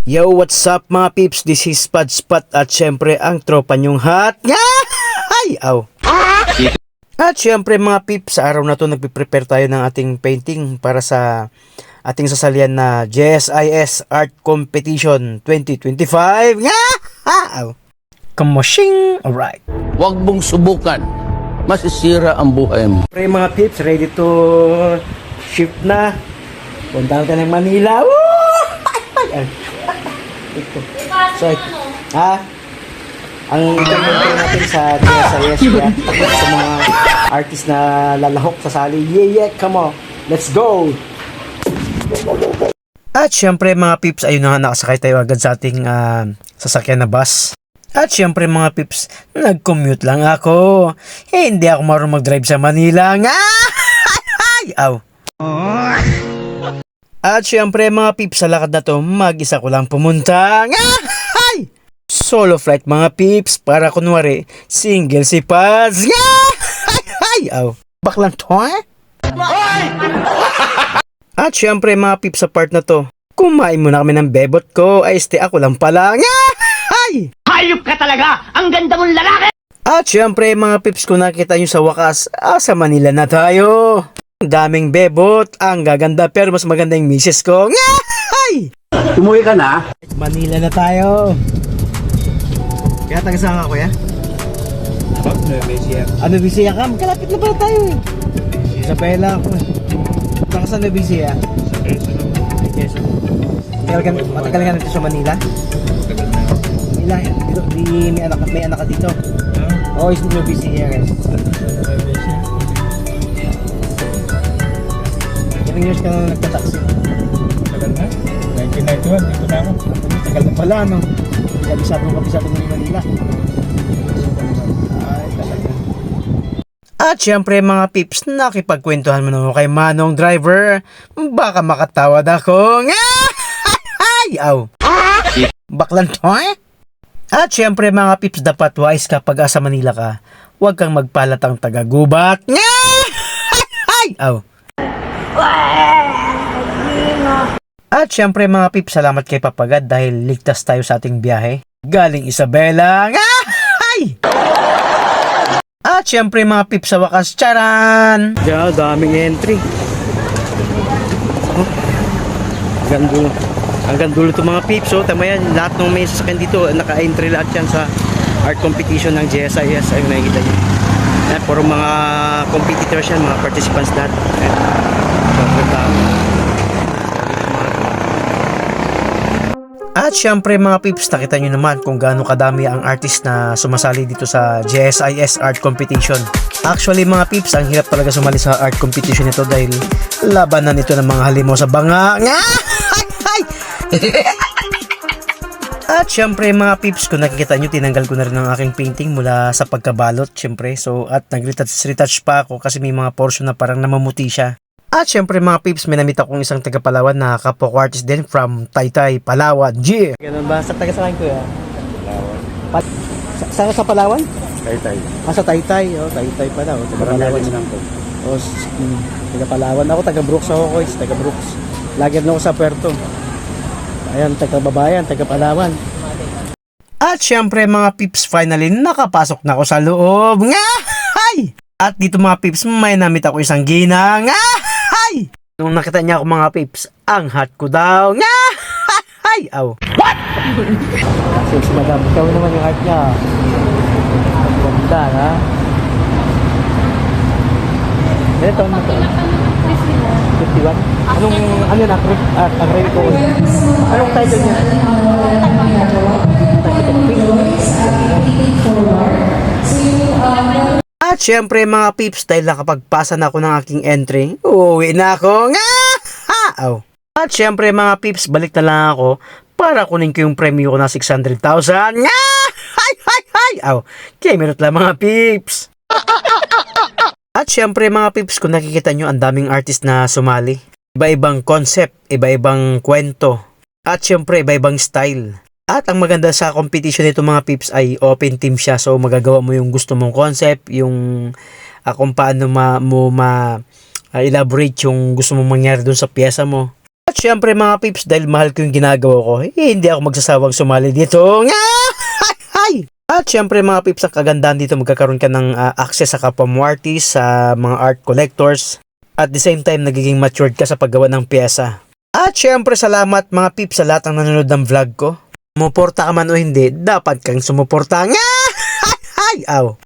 Yo, what's up mga peeps? This is Spot at syempre ang tropa nyong hot. Ay, aw. At syempre mga peeps, sa araw na to nagpe-prepare tayo ng ating painting para sa ating sasalian na JSIS Art Competition 2025. Aw. Kamoshing! Alright. Huwag mong subukan. Masisira ang buhay mo. Pre mga peeps, ready to shift na. Punta ka ng Manila. Woo! Ito. So, ang interview natin sa JSIS sa mga artist na lalahok sa sali. Yeah, come on. Let's go! At syempre mga peeps, ayun na nga, nakasakay tayo agad sa ating sasakyan na bus. At syempre mga peeps, nag-commute lang ako. Hindi ako marunong mag-drive sa Manila. Aw! At syempre mga peeps, sa lakad na to, mag-isa ko lang pumunta. Ay! Solo flight mga peeps, para kunwari, single si Paz. Ay! Aw! Baklang to, At syempre mga peeps, sa part na to, kumain muna kami ng bebot ko, ay ako lang pala. Ay! Hayop ka talaga! Ang ganda mong lalaki! At syempre mga peeps, kung nakita nyo sa wakas, sa Manila na tayo. Ang daming bebot, ang gaganda, pero mas maganda yung misis ko. Ay! Umuwi ka na? Manila na tayo. Kaya taga saan ka, kuya? Ano Bisaya ka? Magkalapit na pala tayo eh. Isabela ako. Taga saan na Bisaya? Sa Quezon. Matagal ka na sa Manila? Manila, dito, may anak ka dito. Oo, is Nueva Bisaya guys. Ilang years ka na nagtataksi? Tagal na. 1991, dito na ako. Tagal na pala, no? Kabisado mo ng Manila. Ay, talaga. At syempre mga peeps, nakipagkwentuhan mo naman kay Manong driver. Baka makatawad ako. Ay, aw. Baklan to, At syempre mga peeps, dapat wise kapag sa Manila ka. Huwag kang magpalatang taga-gubat. Ay, aw. At syempre mga peeps, salamat kay Papagad dahil ligtas tayo sa ating biyahe. Galing Isabela. Ay! At syempre mga peeps, sa wakas, charan! Diyan, daming entry. Hanggang dulo ito mga peeps. So, tama yan, lahat ng may sasakyan dito, naka-entry lahat yan sa art competition ng JSIS. Ayun, nakikita nyo. Yan, puro mga competitors yan, mga participants lahat. At syempre mga peeps, nakita nyo naman kung gaano kadami ang artist na sumasali dito sa JSIS Art Competition. Actually mga peeps, ang hirap talaga sumali sa art competition ito dahil labanan ito ng mga halimaw sa banga. At syempre mga peeps, kung nakikita nyo, tinanggal ko na rin ang aking painting mula sa pagkabalot syempre. So at nag-retouch pa ako kasi may mga portion na parang namamuti siya. At syempre mga peeps, may namit akong isang taga Palawan na kapwa ko artist din from Taytay, Palawan. Yeah! Ganun ba? Sa taga saan ko ya? Palawan. Saan ka sa Palawan? Taytay. Sa Taytay. Oh, Taytay pala. Oh, taga Palawan. Oh, taga Palawan ako. Taga Brooks ako ko. Taga Brooks. Lagi na ako sa Puerto. Ayan, taga Babayan, taga Palawan. At syempre mga peeps, finally nakapasok na ako sa loob. Ay! At dito mga peeps, may namit ako isang ginang. Ay! Nung nakita niya ako mga peeps, ang hot ko daw. Ay! Aw! What? Si madam, ikaw naman yung heart niya. Ang ganda, ha? Ito, ano to? 51? Ano na? Agree ko. Anong title niya? At syempre mga peeps, dahil nakapagpasa na ako ng aking entry, uuwi na ako. Aw. At syempre mga peeps, balik na lang ako para kunin ko yung premyo ko na 600,000. Aw. Kaya meron lang mga peeps. At syempre mga peeps, kung nakikita nyo, ang daming artist na sumali. Iba-ibang concept, iba-ibang kwento. At syempre, iba-ibang style. At ang maganda sa competition nito mga peeps ay open team siya. So magagawa mo yung gusto mong concept, yung kung paano mo elaborate yung gusto mong mangyari dun sa pyesa mo. At At syempre mga pips, dahil mahal ko yung ginagawa ko, hindi ako magsasawang sumali dito. Nga! Ay! At syempre mga pips, ang kagandahan dito, magkakaroon ka ng access sa kapwa mo artist, sa mga art collectors. At the same time, nagiging matured ka sa paggawa ng pyesa. At syempre salamat mga pips sa lahat ng nanonood ng vlog ko. Sumuporta ka man o hindi, dapat kang sumuporta. Nga! Ay! Aw!